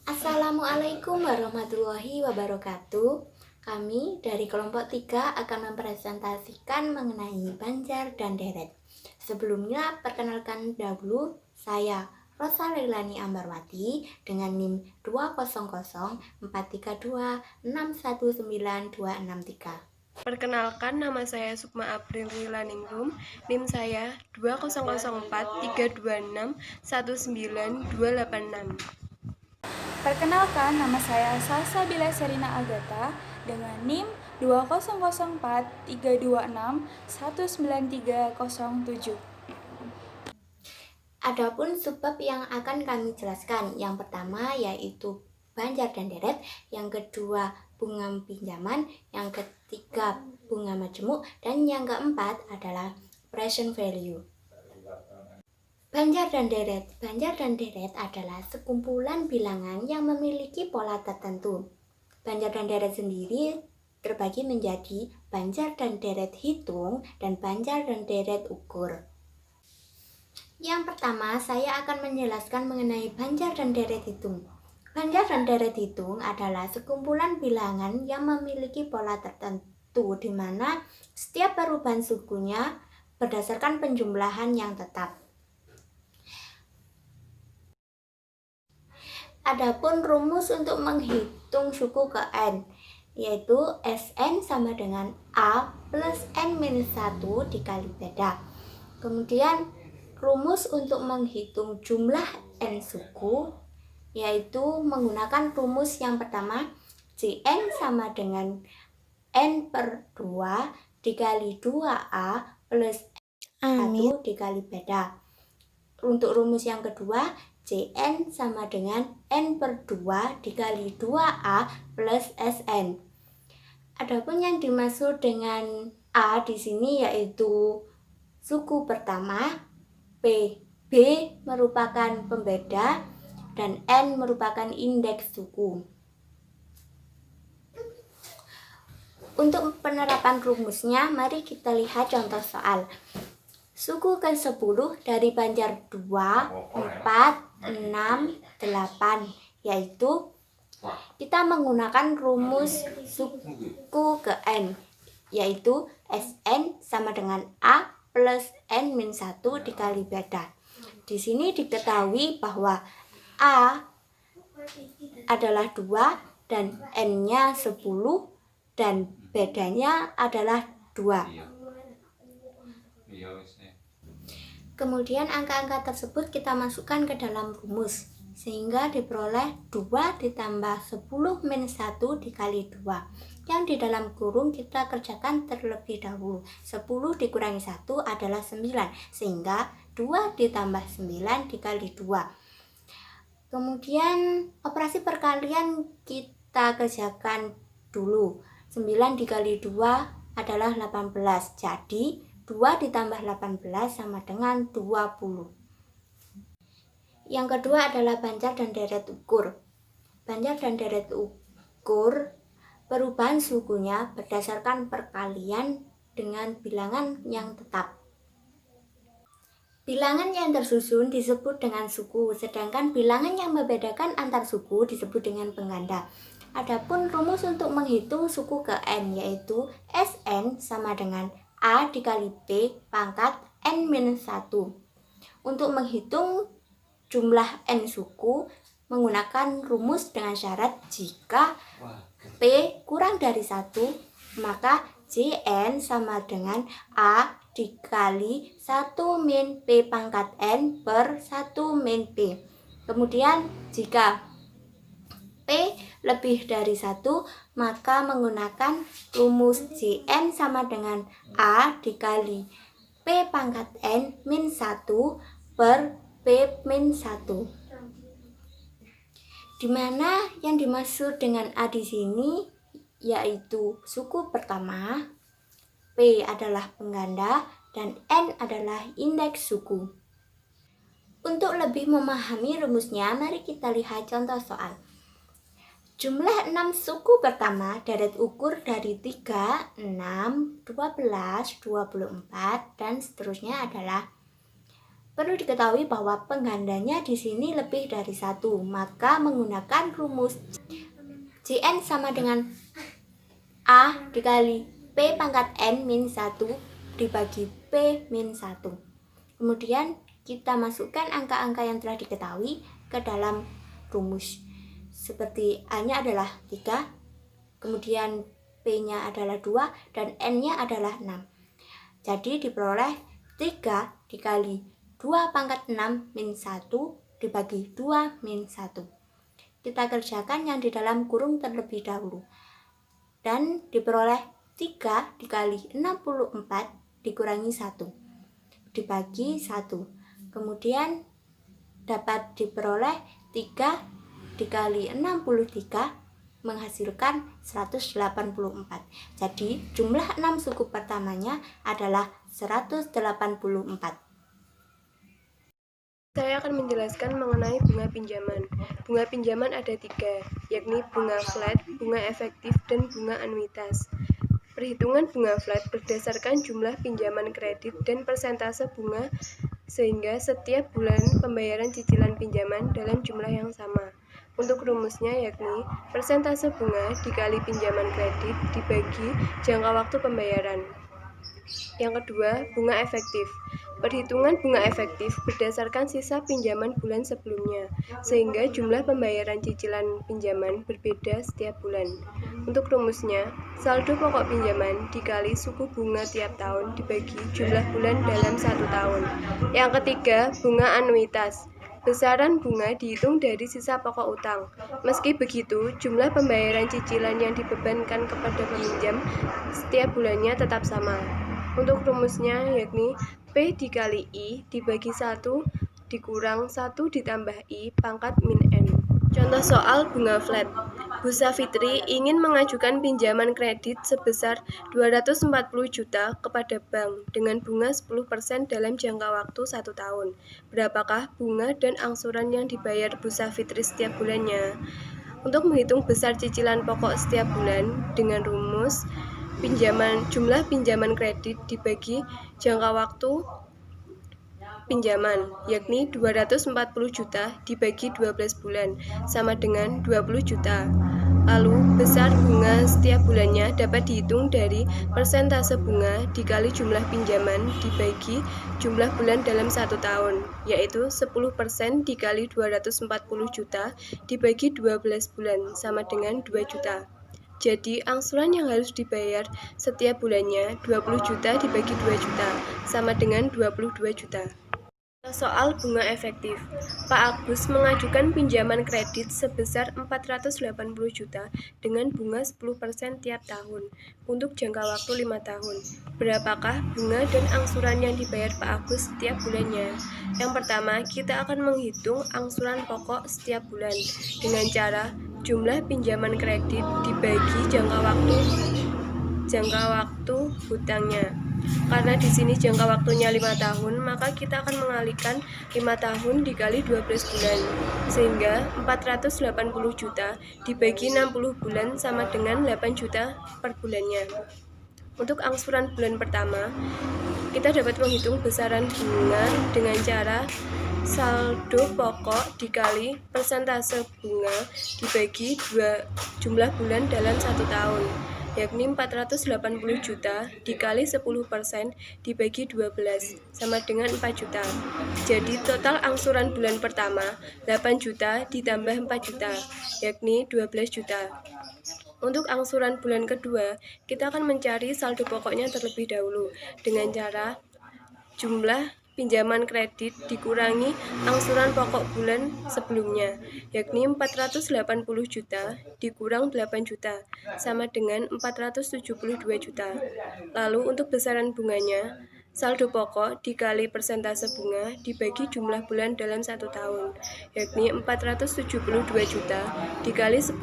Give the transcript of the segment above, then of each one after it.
Assalamualaikum warahmatullahi wabarakatuh. Kami dari kelompok 3 akan mempresentasikan mengenai Banjar dan Deret. Sebelumnya, perkenalkan dahulu saya Rosa Leilani Ambarwati dengan NIM 2004326196263. Perkenalkan, nama saya Sukma April Rilaningrum, NIM saya 2004326198286. Perkenalkan, nama saya Salsa Bila Serina Agata dengan NIM 2004326193307. Adapun sebab yang akan kami jelaskan, yang pertama yaitu Banjar dan Deret, yang kedua bunga pinjaman, yang ketiga bunga majemuk, dan yang keempat adalah present value. Banjar dan Deret adalah sekumpulan bilangan yang memiliki pola tertentu. Banjar dan Deret sendiri terbagi menjadi Banjar dan Deret hitung dan Banjar dan Deret ukur. Yang pertama, saya akan menjelaskan mengenai Banjar dan Deret hitung. Banjar dan Deret hitung adalah sekumpulan bilangan yang memiliki pola tertentu di mana setiap perubahan sukunya berdasarkan penjumlahan yang tetap. Adapun rumus untuk menghitung suku ke N, yaitu Sn sama dengan A plus N-1 dikali beda. Kemudian rumus untuk menghitung jumlah N suku, yaitu menggunakan rumus yang pertama, Cn sama dengan N per 2 dikali 2A plus N1 dikali beda. Untuk rumus yang kedua, Cn sama dengan N per 2 dikali 2A plus Sn. Adapun yang dimaksud dengan A di sini yaitu suku pertama, B merupakan pembeda, dan N merupakan indeks suku. Untuk penerapan rumusnya, mari kita lihat contoh soal. Suku ke-10 dari Banjar 2, 4, 6, 8, yaitu kita menggunakan rumus suku ke N, yaitu Sn sama dengan A plus N-1 dikali beda. Di sini diketahui bahwa A adalah 2 dan N-nya 10 dan bedanya adalah 2. Kemudian angka-angka tersebut kita masukkan ke dalam rumus, sehingga diperoleh 2 ditambah 10 min 1 dikali 2. Yang di dalam kurung kita kerjakan terlebih dahulu. 10 dikurangi 1 adalah 9, sehingga 2 ditambah 9 dikali 2. Kemudian operasi perkalian kita kerjakan dulu. 9 dikali 2 adalah 18, jadi 2 ditambah 18 sama dengan 20. Yang kedua adalah Banjar dan Deret ukur. Banjar dan Deret ukur perubahan sukunya berdasarkan perkalian dengan bilangan yang tetap. Bilangan yang tersusun disebut dengan suku, sedangkan bilangan yang membedakan antar suku disebut dengan pengganda. Adapun rumus untuk menghitung suku ke N yaitu Sn sama dengan A dikali B pangkat N-1. Untuk menghitung jumlah N suku menggunakan rumus dengan syarat jika P kurang dari 1, maka Jn sama dengan A dikali 1 min P pangkat N per 1 min P. Kemudian jika P lebih dari 1, maka menggunakan rumus Jn sama dengan A dikali P pangkat N min 1 per P min 1. Dimana yang dimaksud dengan A di sini yaitu suku pertama, P adalah pengganda, dan N adalah indeks suku. Untuk lebih memahami rumusnya, mari kita lihat contoh soal. Jumlah 6 suku pertama deret ukur dari 3, 6, 12, 24, dan seterusnya adalah Perlu diketahui bahwa penggandanya di sini lebih dari satu, maka menggunakan rumus Jn sama dengan A dikali P pangkat N min 1 dibagi P min 1. Kemudian kita masukkan angka-angka yang telah diketahui ke dalam rumus. Seperti A-nya adalah 3, kemudian P-nya adalah 2, dan N-nya adalah 6. Jadi diperoleh 3 dikali 2 pangkat 6 min 1 dibagi 2 min 1. Kita kerjakan yang di dalam kurung terlebih dahulu. Dan diperoleh 3 dikali 64 dikurangi 1 dibagi 1. Kemudian dapat diperoleh 3 dikali 63 menghasilkan 184. Jadi jumlah 6 suku pertamanya adalah 184. Saya akan menjelaskan mengenai bunga pinjaman. Bunga pinjaman ada 3, yakni bunga flat, bunga efektif, dan bunga anuitas. Perhitungan bunga flat berdasarkan jumlah pinjaman kredit dan persentase bunga, sehingga setiap bulan pembayaran cicilan pinjaman dalam jumlah yang sama. Untuk rumusnya yakni persentase bunga dikali pinjaman kredit dibagi jangka waktu pembayaran. Yang kedua, bunga efektif. Perhitungan bunga efektif berdasarkan sisa pinjaman bulan sebelumnya, sehingga jumlah pembayaran cicilan pinjaman berbeda setiap bulan. Untuk rumusnya, saldo pokok pinjaman dikali suku bunga tiap tahun dibagi jumlah bulan dalam 1 tahun. Yang ketiga, bunga anuitas. Besaran bunga dihitung dari sisa pokok utang. Meski begitu, jumlah pembayaran cicilan yang dibebankan kepada peminjam setiap bulannya tetap sama. Untuk rumusnya yakni P dikali I dibagi 1 dikurang 1 ditambah I pangkat min N. Contoh soal bunga flat. Bu Safitri ingin mengajukan pinjaman kredit sebesar 240 juta kepada bank dengan bunga 10% dalam jangka waktu 1 tahun. Berapakah bunga dan angsuran yang dibayar Bu Safitri setiap bulannya? Untuk menghitung besar cicilan pokok setiap bulan dengan rumus jumlah pinjaman kredit dibagi jangka waktu pinjaman, yakni 240 juta dibagi 12 bulan, sama dengan 20 juta. Lalu, besar bunga setiap bulannya dapat dihitung dari persentase bunga dikali jumlah pinjaman dibagi jumlah bulan dalam 1 tahun, yaitu 10% dikali 240 juta dibagi 12 bulan, sama dengan 2 juta. Jadi, angsuran yang harus dibayar setiap bulannya 20 juta dibagi 2 juta, sama dengan 22 juta. Soal bunga efektif. Pak Agus mengajukan pinjaman kredit sebesar 480 juta dengan bunga 10% tiap tahun untuk jangka waktu 5 tahun. Berapakah bunga dan angsuran yang dibayar Pak Agus setiap bulannya? Yang pertama, kita akan menghitung angsuran pokok setiap bulan dengan cara jumlah pinjaman kredit dibagi jangka waktu hutangnya. Karena di sini jangka waktunya 5 tahun, maka kita akan mengalihkan 5 tahun dikali 12 bulan, sehingga 480 juta dibagi 60 bulan sama dengan 8 juta per bulannya. Untuk angsuran bulan pertama, kita dapat menghitung besaran bunga dengan cara saldo pokok dikali persentase bunga dibagi jumlah bulan dalam 1 tahun, yakni 480 juta dikali 10% dibagi 12, sama dengan 4 juta. Jadi total angsuran bulan pertama 8 juta ditambah 4 juta, yakni 12 juta. Untuk angsuran bulan kedua, kita akan mencari saldo pokoknya terlebih dahulu dengan cara jumlah pinjaman kredit dikurangi angsuran pokok bulan sebelumnya, yakni 480 juta dikurang 8 juta, sama dengan 472 juta. Lalu untuk besaran bunganya, saldo pokok dikali persentase bunga dibagi jumlah bulan dalam 1 tahun, yakni 472 juta dikali 10%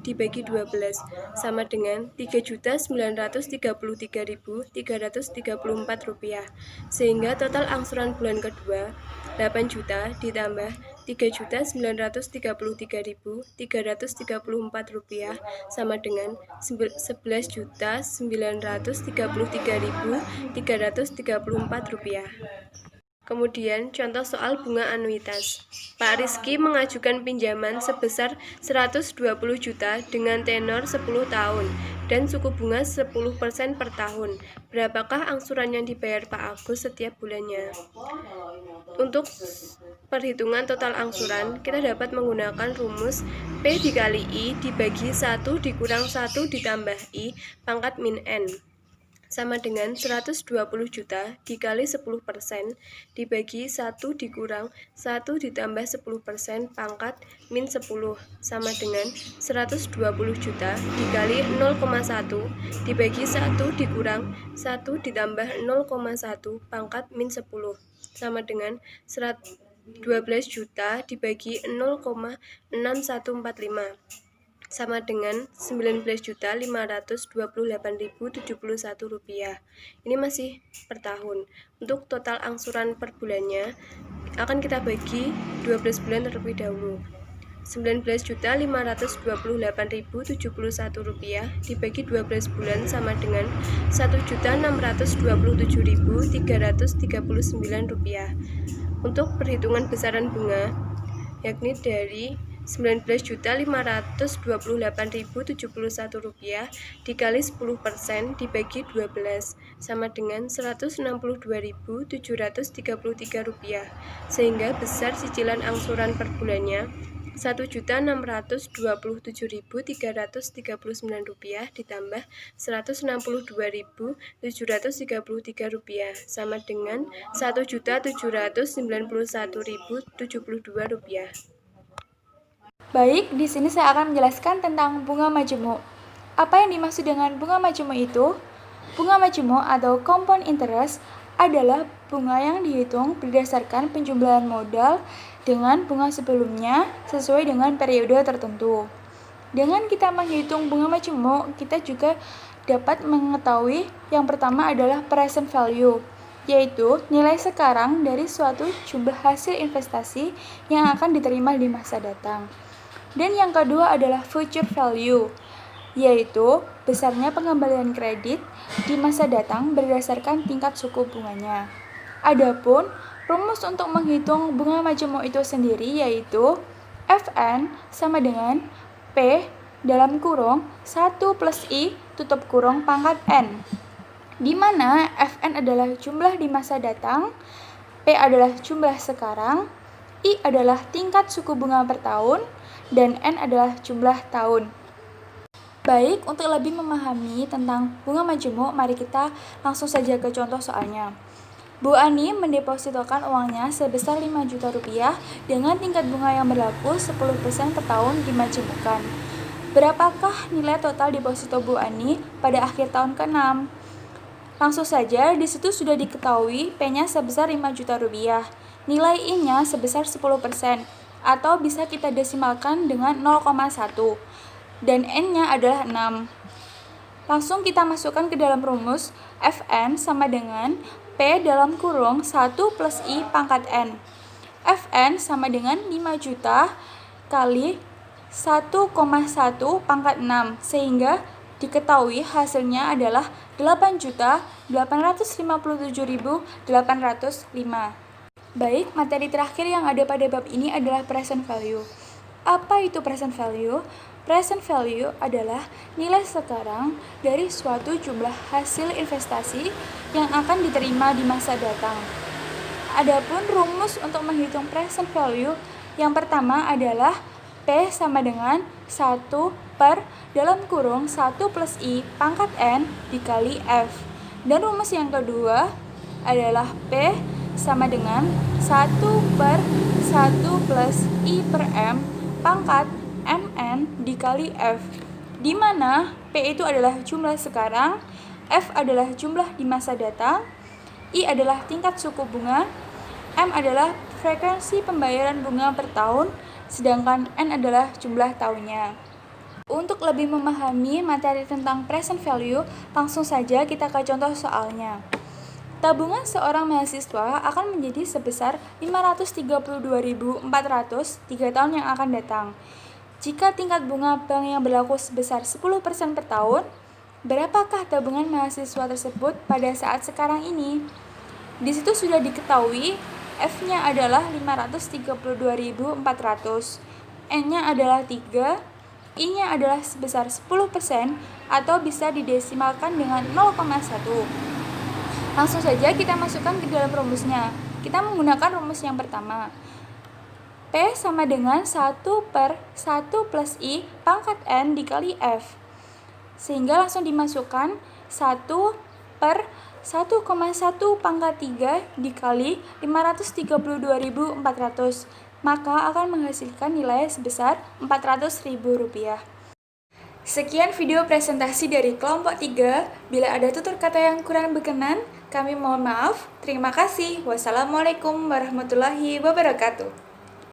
dibagi 12, sama dengan Rp3.933.334, sehingga total angsuran bulan kedua 8 juta ditambah Rp3.933.334 sama dengan Rp11.933.334. Kemudian contoh soal bunga anuitas. Pak Rizky mengajukan pinjaman sebesar 120 juta dengan tenor 10 tahun dan suku bunga 10% per tahun. Berapakah angsuran yang dibayar Pak Agus setiap bulannya? Untuk perhitungan total angsuran, kita dapat menggunakan rumus P dikali I dibagi 1 dikurang 1 ditambah I pangkat min N sama dengan 120 juta dikali 10% dibagi 1 dikurang 1 ditambah 10% pangkat min 10 sama dengan 120 juta dikali 0,1 dibagi 1 dikurang 1 ditambah 0,1 pangkat min 10 sama dengan 12 juta dibagi 0,6145 sama dengan 19.528.071 rupiah. Ini masih per tahun. Untuk total angsuran per bulannya akan kita bagi 12 bulan terlebih dahulu. 19.528.071 rupiah dibagi 12 bulan sama dengan 1.627.339 rupiah. Untuk perhitungan besaran bunga yakni dari 19.528.071 rupiah dikali 10% dibagi 12 sama dengan 162.733 rupiah, sehingga besar cicilan angsuran per bulannya 1.627.339 rupiah ditambah 162.733 rupiah sama dengan 1.791.072 rupiah. Baik, di sini saya akan menjelaskan tentang bunga majemuk. Apa yang dimaksud dengan bunga majemuk itu? Bunga majemuk atau compound interest adalah bunga yang dihitung berdasarkan penjumlahan modal dengan bunga sebelumnya sesuai dengan periode tertentu. Dengan kita menghitung bunga majemuk, kita juga dapat mengetahui yang pertama adalah present value, yaitu nilai sekarang dari suatu jumlah hasil investasi yang akan diterima di masa datang. Dan yang kedua adalah future value, yaitu besarnya pengembalian kredit di masa datang berdasarkan tingkat suku bunganya. Adapun rumus untuk menghitung bunga majemuk itu sendiri yaitu Fn sama dengan P dalam kurung 1 plus I tutup kurung pangkat N, di mana Fn adalah jumlah di masa datang, P adalah jumlah sekarang, I adalah tingkat suku bunga per tahun, dan N adalah jumlah tahun. Baik, untuk lebih memahami tentang bunga majemuk, mari kita langsung saja ke contoh soalnya. Bu Ani mendepositokan uangnya sebesar 5 juta rupiah dengan tingkat bunga yang berlaku 10% per tahun dimajemukkan. Berapakah nilai total deposito Bu Ani pada akhir tahun ke-6? Langsung saja, di situ sudah diketahui P-nya sebesar 5 juta rupiah. Nilai I-nya sebesar 10%, atau bisa kita desimalkan dengan 0,1, dan N-nya adalah 6. Langsung kita masukkan ke dalam rumus, Fn sama dengan P dalam kurung 1 plus I pangkat N. Fn sama dengan 5 juta kali 1,1 pangkat 6, sehingga diketahui hasilnya adalah 8.857.805. Baik, materi terakhir yang ada pada bab ini adalah present value. Apa itu present value? Present value adalah nilai sekarang dari suatu jumlah hasil investasi yang akan diterima di masa datang. Adapun rumus untuk menghitung present value yang pertama adalah P sama dengan 1 per dalam kurung 1 plus I pangkat N dikali F. Dan rumus yang kedua adalah P sama dengan 1 per 1 plus I per M pangkat MN dikali F, di mana P itu adalah jumlah sekarang, F adalah jumlah di masa datang, I adalah tingkat suku bunga, M adalah frekuensi pembayaran bunga per tahun, sedangkan N adalah jumlah tahunnya. Untuk lebih memahami materi tentang present value, langsung saja kita ke contoh soalnya. Tabungan seorang mahasiswa akan menjadi sebesar 532.400 3 tahun yang akan datang. Jika tingkat bunga bank yang berlaku sebesar 10% per tahun, berapakah tabungan mahasiswa tersebut pada saat sekarang ini? Di situ sudah diketahui F-nya adalah 532.400, N-nya adalah 3, I-nya adalah sebesar 10% atau bisa didesimalkan dengan 0,1. Langsung saja kita masukkan ke dalam rumusnya. Kita menggunakan rumus yang pertama. P sama dengan 1/1 plus I pangkat N dikali F. Sehingga langsung dimasukkan 1/1,1 pangkat 3 dikali 532.400. Maka akan menghasilkan nilai sebesar Rp400.000. Sekian video presentasi dari kelompok 3. Bila ada tutur kata yang kurang berkenan, kami mohon maaf. Terima kasih. Wassalamualaikum warahmatullahi wabarakatuh.